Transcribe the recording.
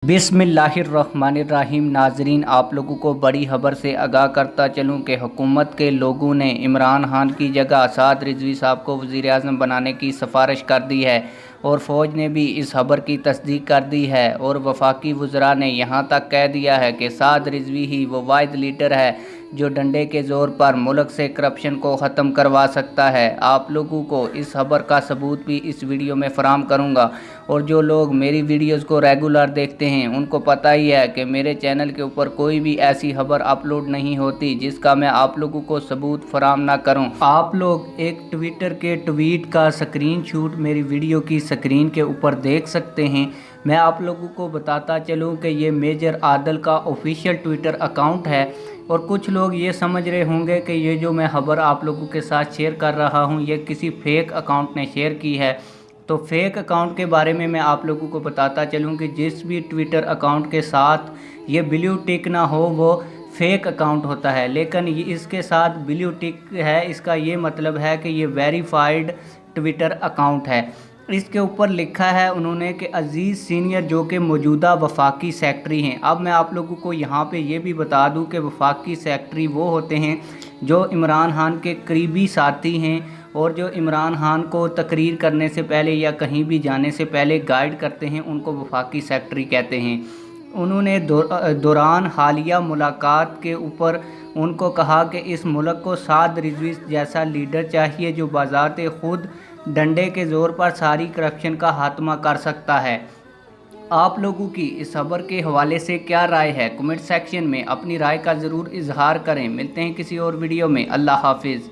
बिस्मिल्लाहिर्रहमानिर्रहीम। नाजरीन, आप लोगों को बड़ी खबर से आगाह करता चलूं कि हुकूमत के लोगों ने इमरान खान की जगह साद रिजवी साहब को वज़ीर-ए-आज़म बनाने की सिफारिश कर दी है और फ़ौज ने भी इस खबर की तस्दीक कर दी है और वफाकी वज़रा ने यहाँ तक कह दिया है कि साद रिजवी ही वो वाहिद लीडर है जो डंडे के ज़ोर पर मुल्क से करप्शन को ख़त्म करवा सकता है। आप लोगों को इस खबर का सबूत भी इस वीडियो में फ़राहम करूँगा और जो लोग मेरी वीडियोज़ को रेगुलर देखते हैं उनको पता ही है कि मेरे चैनल के ऊपर कोई भी ऐसी खबर अपलोड नहीं होती जिसका मैं आप लोगों को सबूत फराहम ना करूं। आप लोग एक ट्विटर के ट्वीट का स्क्रीनशॉट मेरी वीडियो की स्क्रीन के ऊपर देख सकते हैं। मैं आप लोगों को बताता चलूं कि ये मेजर आदल का ऑफिशियल ट्विटर अकाउंट है और कुछ लोग ये समझ रहे होंगे कि ये जो मैं खबर आप लोगों के साथ शेयर कर रहा हूँ ये किसी फेक अकाउंट ने शेयर की है। तो फेक अकाउंट के बारे में मैं आप लोगों को बताता चलूँ कि जिस भी ट्विटर अकाउंट के साथ ये ब्लू टिक ना हो वो फेक अकाउंट होता है, लेकिन ये इसके साथ ब्लू टिक है इसका ये मतलब है कि ये वेरीफाइड ट्विटर अकाउंट है। इसके ऊपर लिखा है उन्होंने कि अजीज़ सीनियर जो कि मौजूदा वफाकी सेक्रेटरी हैं। अब मैं आप लोगों को यहाँ पे ये भी बता दूँ कि वफाकी सेक्रेटरी वो होते हैं जो इमरान खान के करीबी साथी हैं और जो इमरान खान को तकरीर करने से पहले या कहीं भी जाने से पहले गाइड करते हैं, उनको वफाकी सेक्रेटरी कहते हैं। उन्होंने दौरान हालिया मुलाकात के ऊपर उनको कहा कि इस मुल्क को साद रिजवी जैसा लीडर चाहिए जो बाज़ाते ख़ुद डंडे के ज़ोर पर सारी करप्शन का खात्मा कर सकता है। आप लोगों की इस खबर के हवाले से क्या राय है? कमेंट सेक्शन में अपनी राय का ज़रूर इजहार करें। मिलते हैं किसी और वीडियो में। अल्लाह हाफिज़।